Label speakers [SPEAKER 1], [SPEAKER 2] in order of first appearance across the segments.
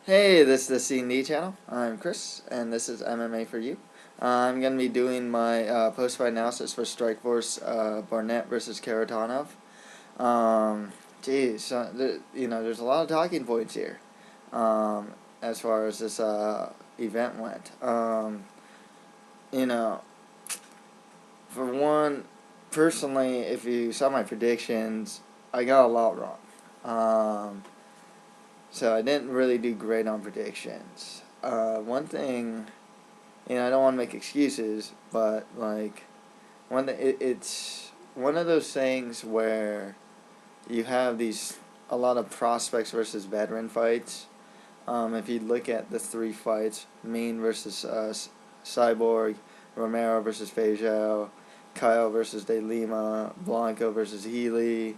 [SPEAKER 1] Hey, this is the C&D channel. I'm Chris, and this is MMA for you. I'm going to be doing my post-fight analysis for Strikeforce Barnett versus Karatanov. There's a lot of talking points here as far as this event went. You know, for one, personally, if you saw my predictions, I got a lot wrong. So I didn't really do great on predictions. One thing, I don't want to make excuses, but like it's one of those things where you have a lot of prospects versus veteran fights. If you look at the three fights, Mean versus Cyborg, Romero versus Feijão, Kyle versus De Lima, Blanco versus Healy,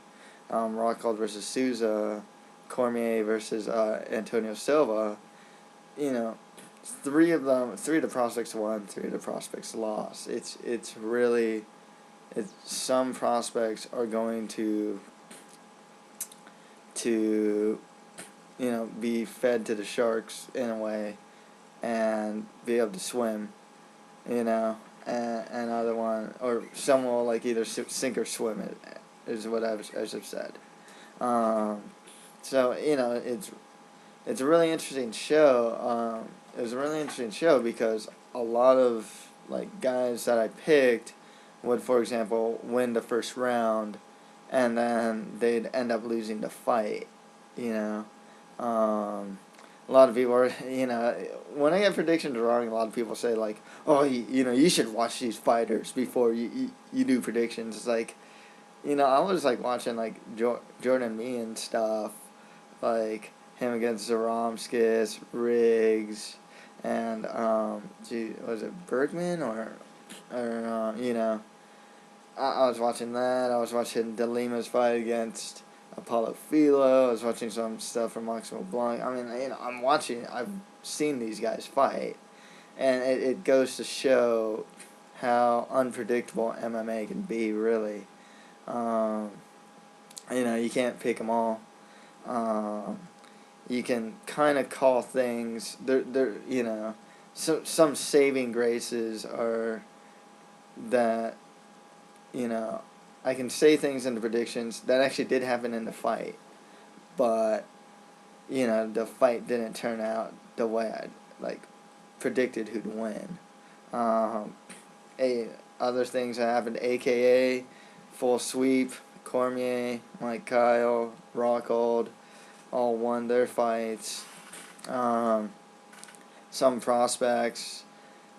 [SPEAKER 1] Rockhold versus Souza, Cormier versus Antonio Silva, three of the prospects won, three of the prospects lost. It's really, some prospects are going to be fed to the sharks in a way and be able to swim, and other one, or some will like either sink or swim it, is what I've said. So it's a really interesting show. It was a really interesting show because a lot of like guys that I picked would, for example, win the first round, and then they'd end up losing the fight. A lot of people are, when I get predictions wrong, a lot of people say like, oh, you should watch these fighters before you do predictions. It's like, I was like watching like Jordan Me and stuff, like him against Zaromskis, Riggs, and was it Bergman or I was watching that. I was watching De Lima's fight against Apollo Filo. I was watching some stuff from Maximo Blanc. I mean, I've seen these guys fight, and it goes to show how unpredictable MMA can be, really. You can't pick them all. You can kind of call things. Some saving graces are that, I can say things in the predictions that actually did happen in the fight, but, the fight didn't turn out the way I, like, predicted who'd win. Um, Other things that happened, aka full sweep, Cormier, Mike Kyle, Rockhold, all won their fights. Some prospects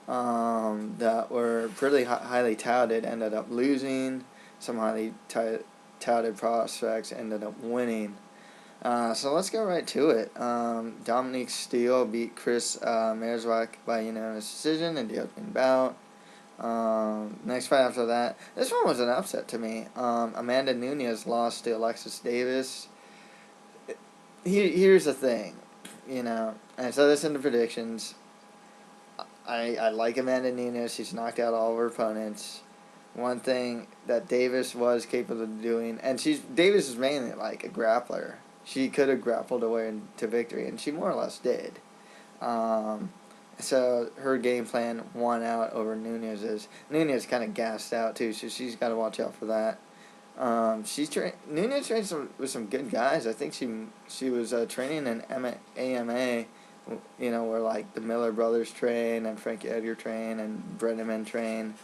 [SPEAKER 1] that were pretty highly touted ended up losing. Some highly touted prospects ended up winning. So let's go right to it. Dominique Steele beat Chris Merzwak by unanimous decision in the opening bout. Next fight after that, this one was an upset to me. Amanda Nunes lost to Alexis Davis. Here's the thing, I said this in the predictions. I like Amanda Nunes. She's knocked out all of her opponents. One thing that Davis was capable of doing, and Davis is mainly like a grappler. She could have grappled her way into victory, and she more or less did. So her game plan won out over Nunez's. Nunez kind of gassed out too, so she's got to watch out for that. Nunez trained with some good guys. I think she was training in AMA, where like the Miller brothers train and Frankie Edgar train and Brenneman train.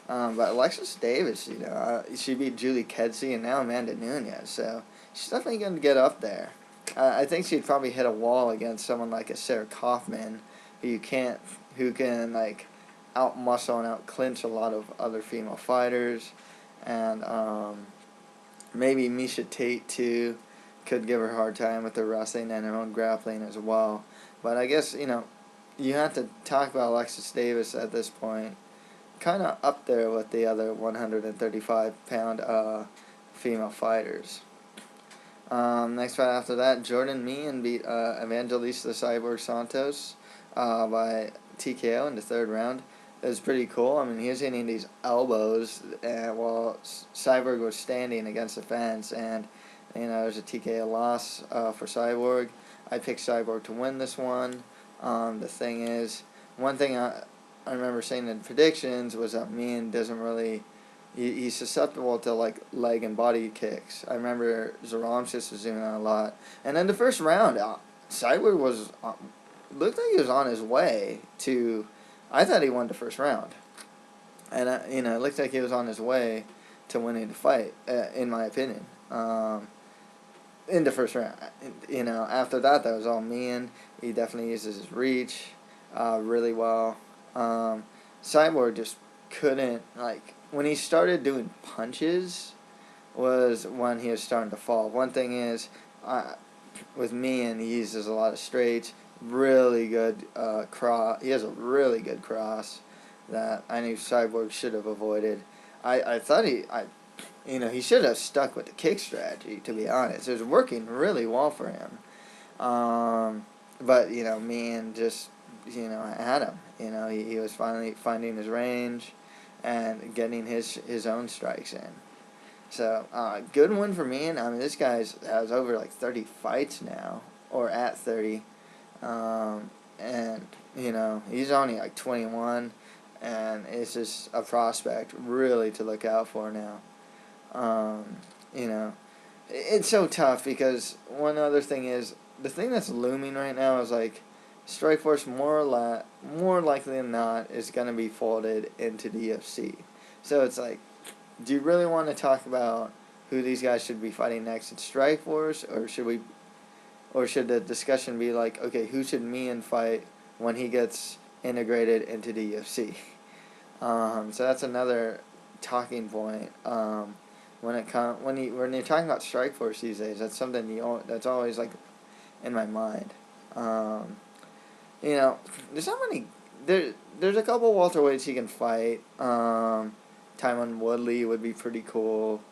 [SPEAKER 1] But Alexis Davis, she beat Julie Kedzie and now Amanda Nunes, so she's definitely going to get up there. I think she'd probably hit a wall against someone like a Sarah Kaufman, who can like outmuscle and outclinch a lot of other female fighters, and maybe Misha Tate too could give her a hard time with her wrestling and her own grappling as well. But I guess you have to talk about Alexis Davis at this point, kind of up there with the other 135-pound female fighters. Next fight after that, Jordan Meehan beat Evangelista Cyborg Santos by TKO in the third round. It was pretty cool. I mean, he was hitting these elbows while Cyborg was standing against the fence, and there's a TKO loss for Cyborg. I picked Cyborg to win this one. The thing is, one thing I remember saying in predictions was that Meehan doesn't really... He's susceptible to, like, leg and body kicks. I remember Zaromsis was doing that a lot. And then the first round, Cyborg was... looked like he was on his way to... I thought he won the first round. And, it looked like he was on his way to winning the fight, in my opinion. In the first round. After that was all Meehan. He definitely uses his reach really well. Cyborg just couldn't, like... When he started doing punches was when he was starting to fall. One thing is, with Meehan, he uses a lot of straights. Really good cross. He has a really good cross that I knew Cyborg should have avoided. I thought he should have stuck with the kick strategy, to be honest. It was working really well for him. But, Meehan just, had him. He was finally finding his range and getting his own strikes in. So, good win for Meehan. I mean, this guy's has over, like, 30 fights now, or at 30. And, he's only, like, 21, and it's just a prospect really to look out for now. It's so tough because one other thing is, the thing that's looming right now is, like, Strikeforce more likely than not is going to be folded into the UFC. So it's like, do you really want to talk about who these guys should be fighting next in Strikeforce, or should the discussion be like, okay, who should Meehan fight when he gets integrated into the UFC? So that's another talking point. When you're talking about Strikeforce these days, that's something that's always like in my mind. There's not many. There's a couple welterweights he can fight. Tyron Woodley would be pretty cool.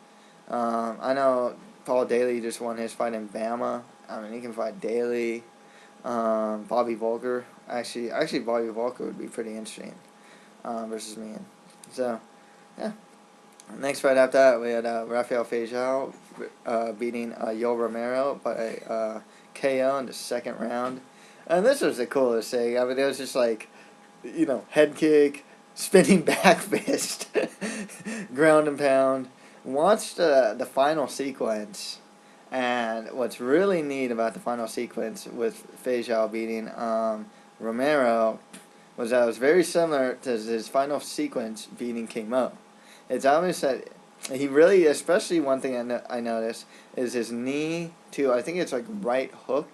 [SPEAKER 1] I know Paul Daly just won his fight in Bama. I mean, he can fight Daly. Bobby Volker. Actually, Bobby Volker would be pretty interesting versus Meehan. So, yeah. Next fight after that, we had Rafael Feijóo beating Yoel Romero by KO in the second round. And this was the coolest thing. I mean, it was just like, head kick, spinning back fist, ground and pound. Watch the final sequence. And what's really neat about the final sequence with Feijóo beating Romero was that it was very similar to his final sequence beating King Mo. It's obvious that he really, especially one thing I noticed, is his knee to, I think it's like right hook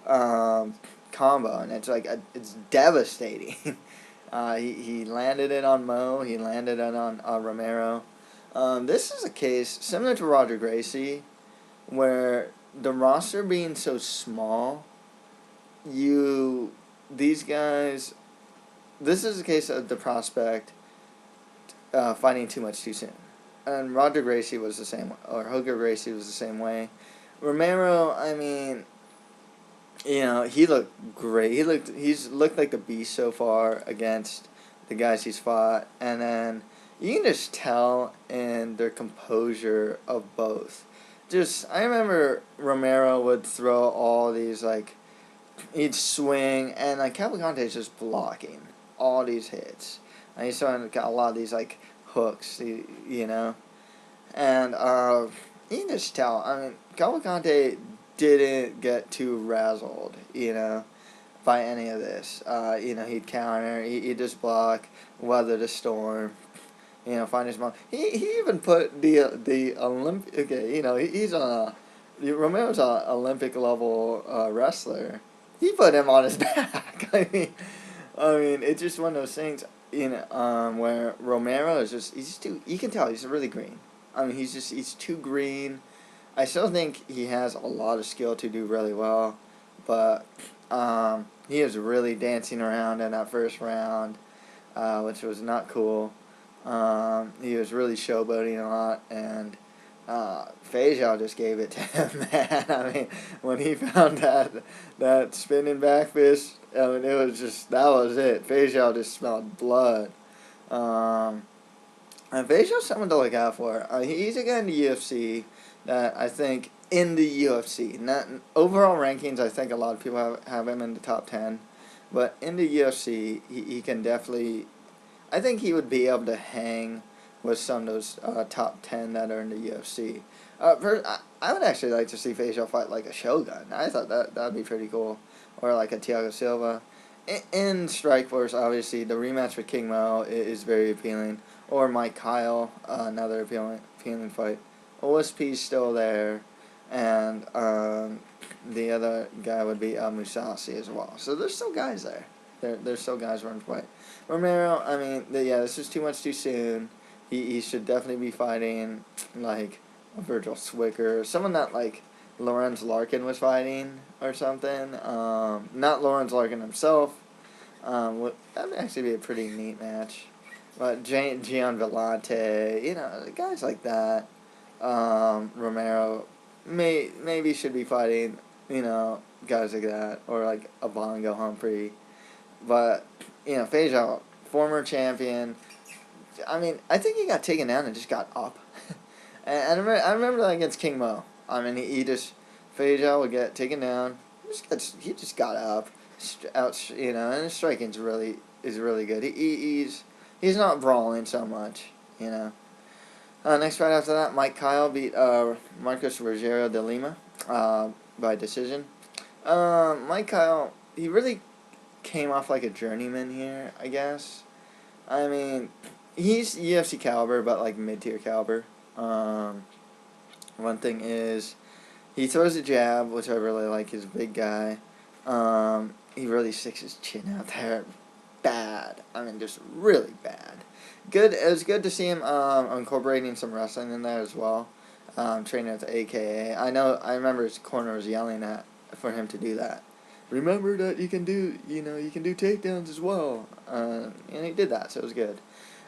[SPEAKER 1] combo, and it's like it's devastating. He landed it on Mo. He landed it on Romero. This is a case similar to Roger Gracie, where the roster being so small, these guys. This is a case of the prospect fighting too much too soon, and Roger Gracie was the same, or Hooker Gracie was the same way. Romero, I mean, he looked great. He's looked like a beast so far against the guys he's fought, and then you can just tell in their composure of both. I remember Romero would throw all these, like, he'd swing, and like Cavalcante's just blocking all these hits. And he's throwing a lot of these, like, hooks, and you can just tell. I mean, Cavalcante didn't get too razzled, by any of this. He'd counter, he'd just block, weather the storm, find his moment. He even put the Olympic, he's Romero's an Olympic level wrestler. He put him on his back. I mean, it's just one of those things, where Romero is he's too, you can tell he's really green. I mean, he's too green. I still think he has a lot of skill to do really well, but he was really dancing around in that first round, which was not cool. He was really showboating a lot, and Feijóo just gave it to him, man. I mean, when he found that spinning back fist, I mean, that was it. Feijóo just smelled blood. And Feijóo's someone to look out for. He's a guy in the UFC that I think in the UFC. Not overall rankings, I think a lot of people have him in the top 10. But in the UFC, he can definitely... I think he would be able to hang with some of those top 10 that are in the UFC. I would actually like to see Facial fight like a Shogun. I thought that would be pretty cool. Or like a Thiago Silva. In Strikeforce, obviously, the rematch with King Mo is very appealing. Or Mike Kyle, another appealing fight. OSP's still there. And the other guy would be Musashi as well. So there's still guys there. There's still guys running to fight. Romero, I mean, this is too much too soon. He should definitely be fighting, like, a Virgil Swicker. Someone that, like, Lorenz Larkin was fighting or something. Not Lorenz Larkin himself. That would actually be a pretty neat match. But Gian Vellante, guys like that. Romero maybe should be fighting, guys like that. Or, like, a Bongo Humphrey. But, Feijao, former champion. I mean, I think he got taken down and just got up. And I remember that against King Mo. I mean, Feijao would get taken down. He just got up. And his striking is really good. He's not brawling so much, Next fight after that, Mike Kyle beat Marcos Rogério de Lima by decision. Mike Kyle, he really came off like a journeyman here, I guess. I mean, he's UFC caliber, but like mid-tier caliber. One thing is, he throws a jab, which I really like. He's a big guy. He really sticks his chin out there. Bad. I mean, just really bad. Good. It was good to see him incorporating some wrestling in there as well. Training at the AKA. I remember his corner was yelling for him to do that. Remember that you can do takedowns as well. And he did that, so it was good.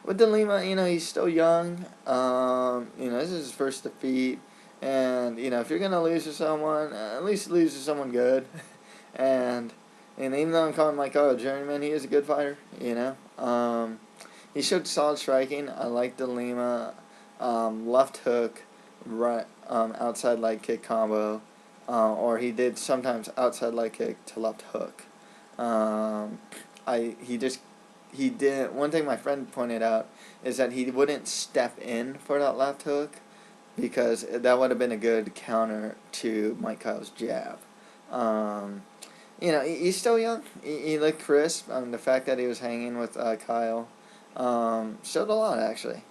[SPEAKER 1] With De Lima, he's still young. This is his first defeat. And, if you're going to lose to someone, at least lose to someone good. and even though I'm calling Mike Kyle a journeyman, he is a good fighter, He showed solid striking. I like De Lima. Left hook, right, outside leg kick combo. Or he did sometimes outside leg kick to left hook. He did. One thing my friend pointed out is that he wouldn't step in for that left hook because that would have been a good counter to Mike Kyle's jab. He's still young. He looked crisp. The fact that he was hanging with Kyle showed a lot actually.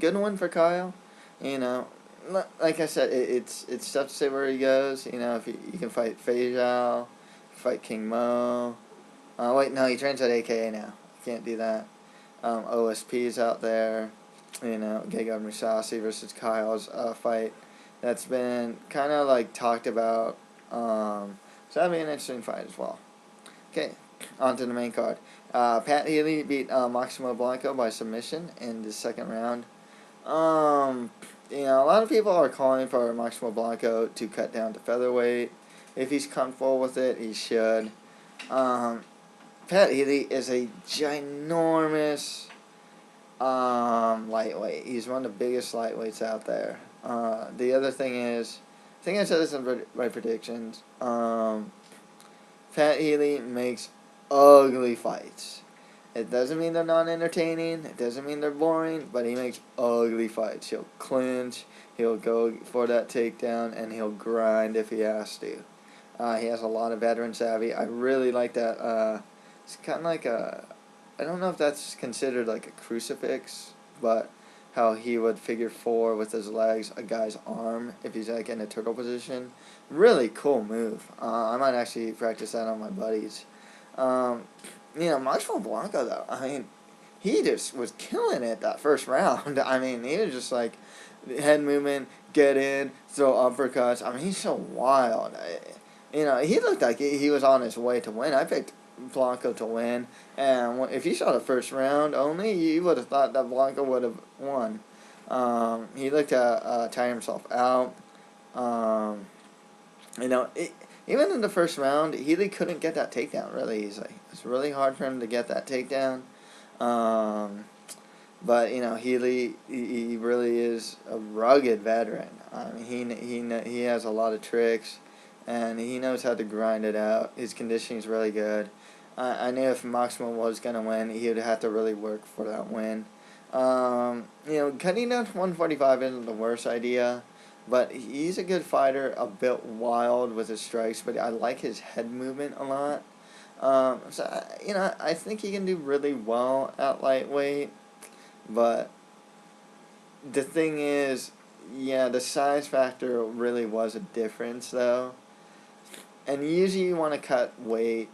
[SPEAKER 1] Good one for Kyle. Like I said, it's tough to say where he goes. If you can fight Feijao, fight King Mo. Wait, no, he trains at AKA now. Can't do that. OSP's out there. Gegard Mousasi versus Kyle's fight. That's been kind of like talked about. So that'll be an interesting fight as well. Okay, on to the main card. Pat Healy beat Maximo Blanco by submission in the second round. A lot of people are calling for Maximo Blanco to cut down to featherweight. If he's comfortable with it, he should. Pat Healy is a ginormous lightweight. He's one of the biggest lightweights out there. The other thing is, I think I said this in my predictions, Pat Healy makes ugly fights. It doesn't mean they're not entertaining. It doesn't mean they're boring, but he makes ugly fights. He'll clinch, he'll go for that takedown, and he'll grind if he has to. He has a lot of veteran savvy. I really like that. It's kind of like I don't know if that's considered like a crucifix, but how he would figure four with his legs, a guy's arm, if he's like in a turtle position. Really cool move. I might actually practice that on my buddies. Maximo Blanco, though, I mean, he just was killing it that first round. I mean, he was just like, head movement, get in, throw uppercuts. I mean, he's so wild. He looked like he was on his way to win. I picked Blanco to win. And if you saw the first round only, you would have thought that Blanco would have won. He looked to tire himself out. Even in the first round, Healy couldn't get that takedown really easily. It's really hard for him to get that takedown. But Healy, he really is a rugged veteran. I mean, he has a lot of tricks, and he knows how to grind it out. His conditioning is really good. I knew if Maximo was gonna win, he would have to really work for that win. Cutting down to 145 isn't the worst idea, but he's a good fighter, a bit wild with his strikes, but I like his head movement a lot. I think he can do really well at lightweight, but the thing is, yeah, the size factor really was a difference, though. And usually you want to cut weight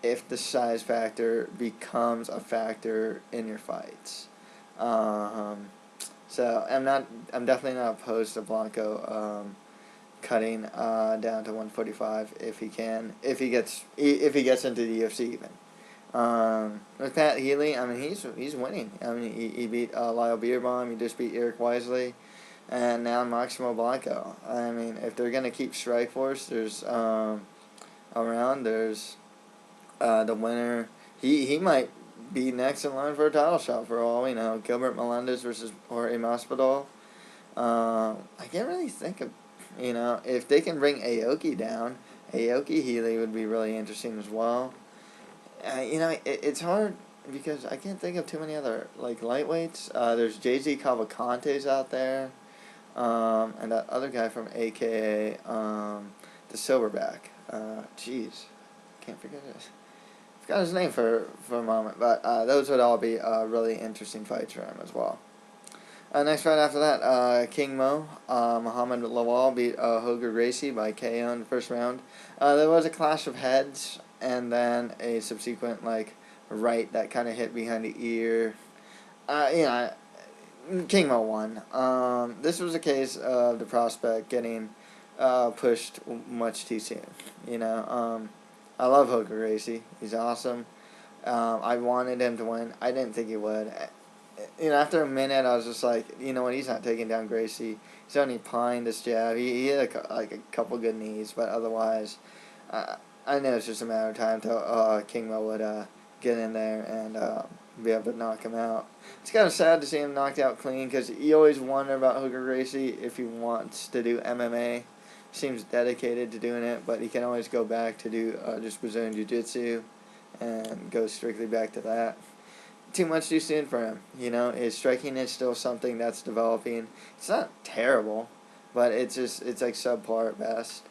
[SPEAKER 1] if the size factor becomes a factor in your fights. Um, so I'm definitely not opposed to Blanco cutting down to 145 if he can, if he gets into the UFC even. With Pat Healy, I mean, he's winning. I mean, he beat Lyle Beerbaum, he just beat Eric Wisely, and now Maximo Blanco. I mean, if they're gonna keep Strikeforce, there's the winner. He might be next in line for a title shot for all we know. Gilbert Melendez versus Jorge Masvidal. I can't really think of, if they can bring Aoki down, Aoki Healy would be really interesting as well. It's hard because I can't think of too many other lightweights. There's Jay-Z Cavalcante's out there, and that other guy from AKA the Silverback. Jeez, can't forget it. Forgot his name for a moment, but those would all be really interesting fights for him as well. Next fight after that, King Mo, Muhammad Lawal beat Hoger Gracie by KO in the first round. There was a clash of heads, and then a subsequent right that kind of hit behind the ear. King Mo won. This was a case of the prospect getting pushed much too soon. I love Hoger Gracie. He's awesome. I wanted him to win. I didn't think he would. After a minute, I was just like, you know what? He's not taking down Gracie. He's only plying this jab. He had a couple good knees, but otherwise, I know it's just a matter of time till King Mo would get in there and be able to knock him out. It's kind of sad to see him knocked out clean because you always wonder about Hoger Gracie if he wants to do MMA. Seems dedicated to doing it, but he can always go back to do just Brazilian Jiu-Jitsu and go strictly back to that. Too much too soon for him. His striking is still something that's developing. It's not terrible, but it's like subpar at best.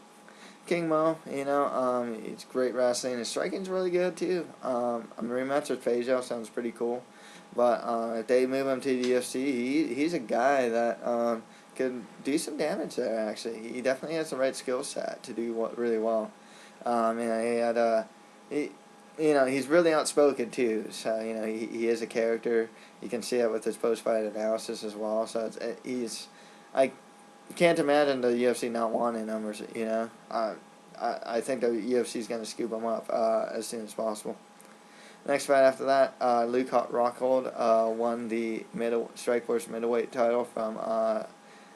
[SPEAKER 1] King Mo, it's great wrestling. His striking's really good too. A rematch with Feijo sounds pretty cool, but if they move him to the UFC, he's a guy that could do some damage there. Actually, he definitely has the right skill set to do really well. He's really outspoken too. So he is a character. You can see it with his post-fight analysis as well. So I can't imagine the UFC not wanting him. I think the UFC is going to scoop him up as soon as possible. Next fight after that, Luke Rockhold won the Strikeforce middleweight title from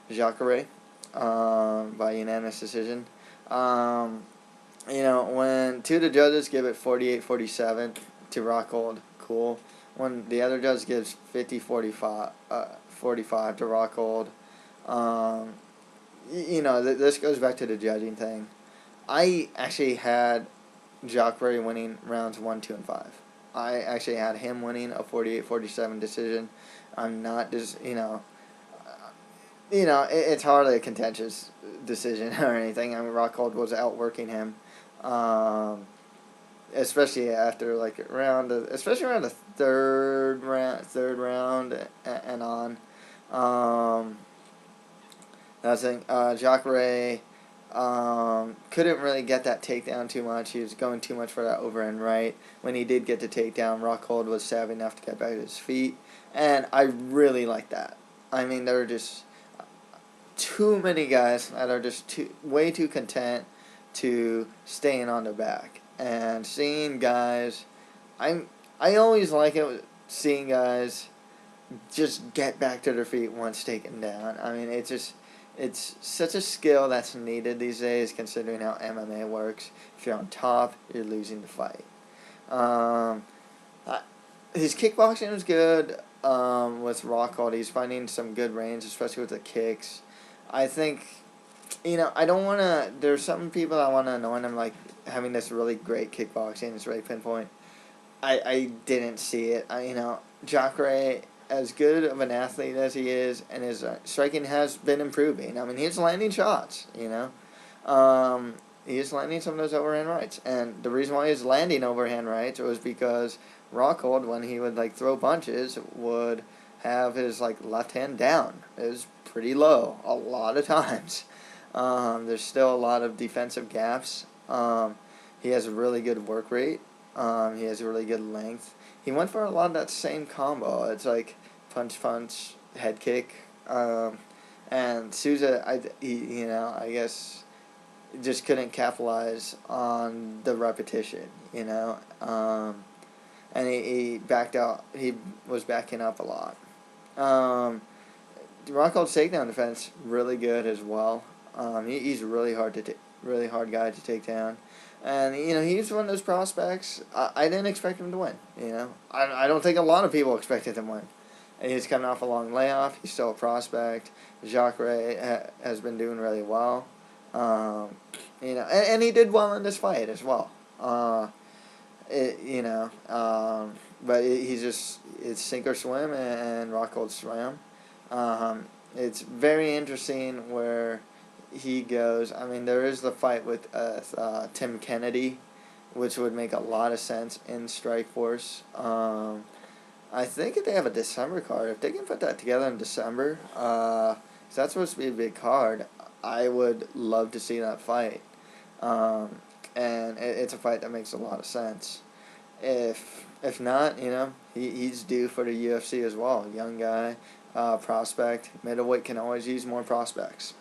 [SPEAKER 1] Jacare by unanimous decision. When two of the judges give it 48-47 to Rockhold, cool. When the other judge gives 50-45 to Rockhold, this goes back to the judging thing. I actually had Jacare winning rounds 1, 2, and 5. I actually had him winning a 48-47 decision. I'm not just, it's hardly a contentious decision or anything. I mean, Rockhold was outworking him, especially after especially around the third round and on. That's the thing. Jacare couldn't really get that takedown too much. He was going too much for that overhand right. When he did get the takedown, Rockhold was savvy enough to get back to his feet, and I really like that. I mean, there are just too many guys that are just way too content to staying on their back. And seeing guys, I always like it seeing guys just get back to their feet once taken down. I mean, it's such a skill that's needed these days, considering how MMA works. If you're on top, you're losing the fight. His kickboxing was good. with Rockhold. He's finding some good range, especially with the kicks. I think, I don't want to... There's some people that want to anoint him, like, having this really great kickboxing, this really pinpoint. I didn't see it. Jacare, as good of an athlete as he is, and his striking has been improving. I mean, he's landing shots, He's landing some of those overhand rights. And the reason why he's landing overhand rights was because Rockhold, when he would, like, throw punches, would have his, like, left hand down. It was pretty low a lot of times. There's still a lot of defensive gaps. He has a really good work rate. He has a really good length. He went for a lot of that same combo. It's like punch, head kick. And Souza, I guess, just couldn't capitalize on the repetition, And he backed out. He was backing up a lot. Rockhold's takedown defense really good as well. He's a really hard guy to take down. And, he's one of those prospects. I didn't expect him to win, I don't think a lot of people expected him to win. And he's coming off a long layoff. He's still a prospect. Jacare has been doing really well. And he did well in this fight as well. But it's sink or swim, and Rockhold swam. It's very interesting where he goes. I mean, there is the fight with Tim Kennedy, which would make a lot of sense in Strikeforce. I think if they have a December card, if they can put that together in December, 'cause that's supposed to be a big card, I would love to see that fight. And it's a fight that makes a lot of sense. If not, he's due for the UFC as well. Young guy, prospect. Middleweight can always use more prospects.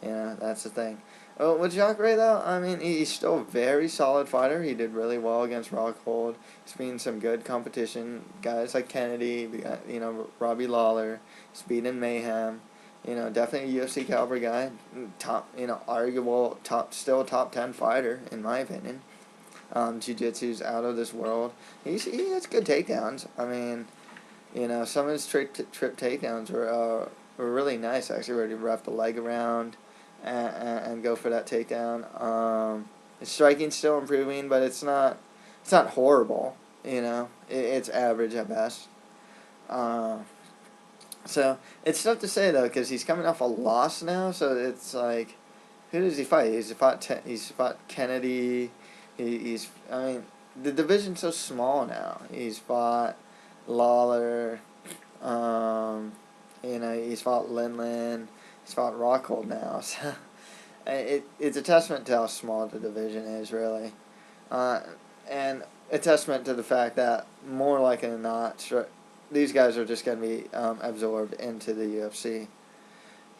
[SPEAKER 1] That's the thing. With Jacare, though, I mean, he's still a very solid fighter. He did really well against Rockhold. He's beaten some good competition. Guys like Kennedy, Robbie Lawler. He's beaten Mayhem. Definitely a UFC caliber guy. Top, arguable, still a top 10 fighter, in my opinion. Jiu-jitsu's out of this world. He has good takedowns. I mean, some of his trip takedowns were really nice, actually, where he wrapped the leg around and go for that takedown. His striking's still improving, but it's not horrible. It's average at best. So it's tough to say though, because he's coming off a loss now. So it's like, who does he fight? He's fought Kennedy. I mean, the division's so small now. He's fought Lawler. He's fought Linlin. He's fought Rockhold now. So it's a testament to how small the division is, really. And a testament to the fact that, more likely than not, these guys are just going to be absorbed into the UFC.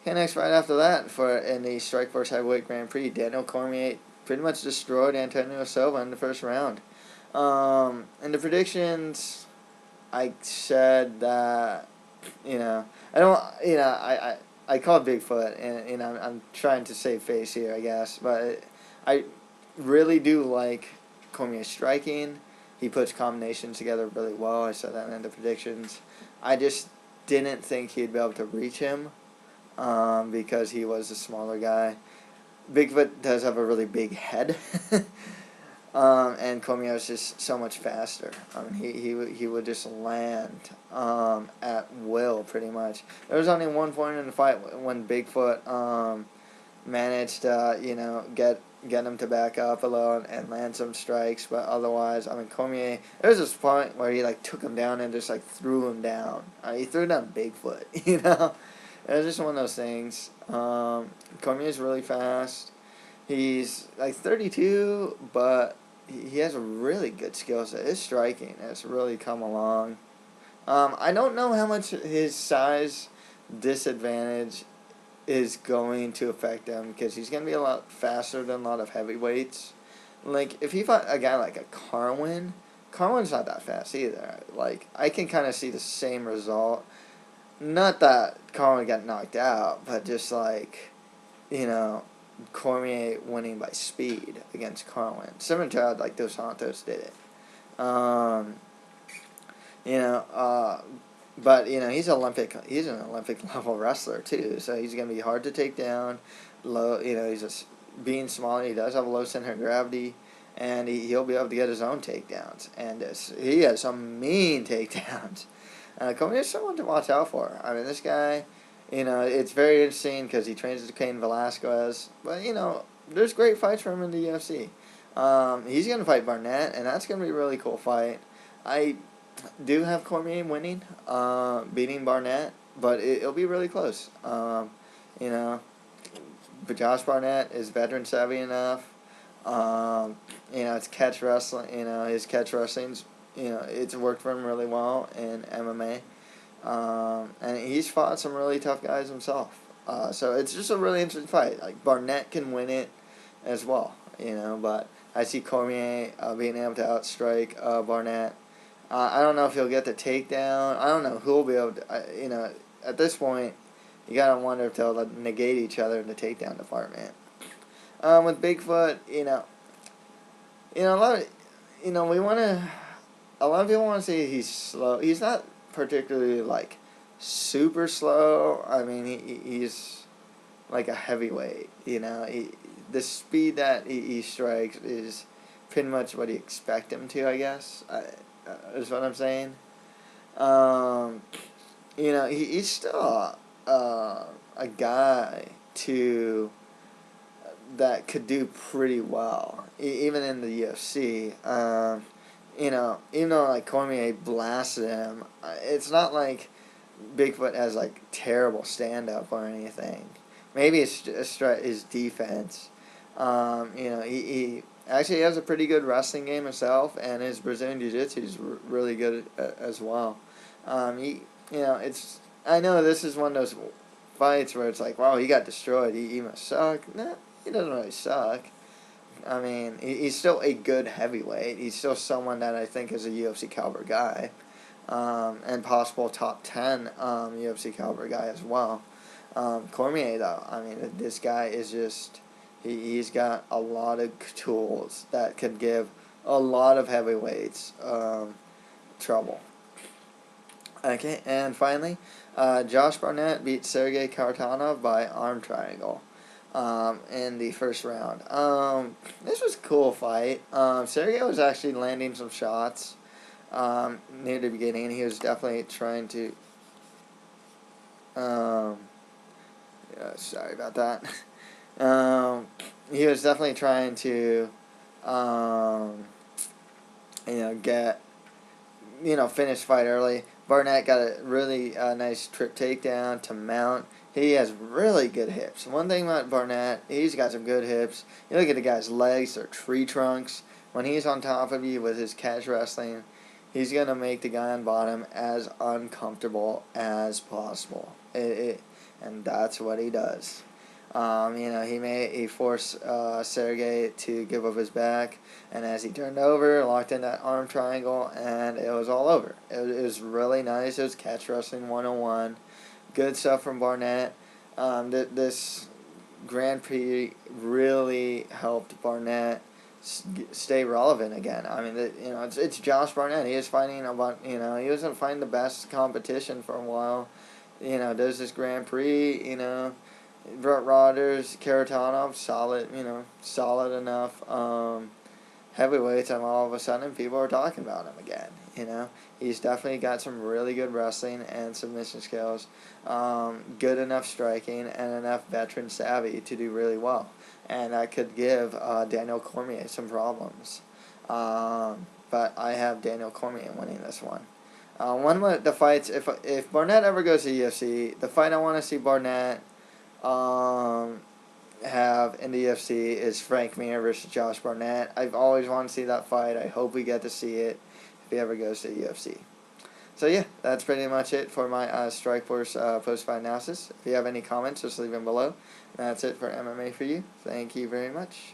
[SPEAKER 1] Okay, next fight after that in the Strikeforce Heavyweight Grand Prix, Daniel Cormier pretty much destroyed Antonio Silva in the first round. In the predictions, I said that, I called Bigfoot, and I'm trying to save face here, I guess, but I really do like Cormier's striking. He puts combinations together really well. I said that in the predictions. I just didn't think he'd be able to reach him because he was a smaller guy. Bigfoot does have a really big head, and Cormier is just so much faster. I mean, he would just land at will, pretty much. There was only one point in the fight when Bigfoot managed to get him to back up a little and land some strikes, but otherwise, I mean, Cormier, there was this point where he took him down and just threw him down. He threw down Bigfoot, It was just one of those things. Cormier's really fast. He's 32, but he has a really good skill set. His striking has really come along. I don't know how much his size disadvantage is going to affect him, because he's going to be a lot faster than a lot of heavyweights. If he fought a guy like a Carwin, Carwin's not that fast either. I can kind of see the same result. Not that Carwin got knocked out, but just Cormier winning by speed against Carwin. Similar to how Dos Santos did it. but he's an Olympic level wrestler too. So he's gonna be hard to take down. Low, he's just being smaller. He does have a low center of gravity, and he'll be able to get his own takedowns. And he has some mean takedowns. Cormier's someone to watch out for. I mean, this guy, it's very interesting because he trains with Cain Velasquez. But there's great fights for him in the UFC. He's gonna fight Barnett, and that's gonna be a really cool fight. I do have Cormier winning, beating Barnett, but it'll be really close. You know, but Josh Barnett is veteran savvy enough. It's catch wrestling. His catch wrestling's, it's worked for him really well in MMA. And he's fought some really tough guys himself. So it's just a really interesting fight. Like, Barnett can win it as well, but I see Cormier being able to outstrike Barnett. I don't know if he'll get the takedown. I don't know who will be able to, at this point, you got to wonder if they'll negate each other in the takedown department. With Bigfoot, a lot of, a lot of people want to say he's slow. He's not particularly, super slow. I mean, he's like a heavyweight, the speed that he strikes is pretty much what you expect him to, I guess, is what I'm saying. He's still a guy that could do pretty well, even in the UFC. Even though Cormier blasted him, it's not like Bigfoot has terrible stand up or anything. Maybe it's just his defense. He actually has a pretty good wrestling game himself, and his Brazilian Jiu-Jitsu is really good as well. I know this is one of those fights where it's wow, he got destroyed. He must suck. No, he doesn't really suck. I mean, he's still a good heavyweight. He's still someone that I think is a UFC caliber guy, and possible top 10 UFC caliber guy as well. Cormier, though, I mean, this guy is just, he's got a lot of tools that could give a lot of heavyweights trouble. Okay, and finally, Josh Barnett beat Sergey Karatanov by arm triangle in the first round. This was a cool fight. Sergey was actually landing some shots near the beginning. He was definitely trying to... sorry about that. He was definitely trying to, get, finish fight early. Barnett got a really nice trip takedown to mount. He has really good hips. One thing about Barnett, he's got some good hips. You look at the guy's legs, they're tree trunks. When he's on top of you with his catch wrestling, he's going to make the guy on bottom as uncomfortable as possible. And that's what he does. He forced Sergey to give up his back, and as he turned over, locked in that arm triangle, and it was all over. It was really nice. It was catch wrestling 101. Good stuff from Barnett. This Grand Prix really helped Barnett stay relevant again. I mean, it's Josh Barnett. He was fighting he wasn't fighting the best competition for a while. There's this Grand Prix, Brett Rodgers, Karatanov, solid enough heavyweights, and all of a sudden people are talking about him again. He's definitely got some really good wrestling and submission skills, good enough striking, and enough veteran savvy to do really well. And that could give Daniel Cormier some problems. But I have Daniel Cormier winning this one. One of the fights, if Barnett ever goes to UFC, the fight I want to see Barnett have in the UFC is Frank Mir versus Josh Barnett. I've always wanted to see that fight. I hope we get to see it if he ever goes to the UFC. So yeah, that's pretty much it for my Strikeforce post-fight analysis. If you have any comments, just leave them below. That's it for MMA for you. Thank you very much.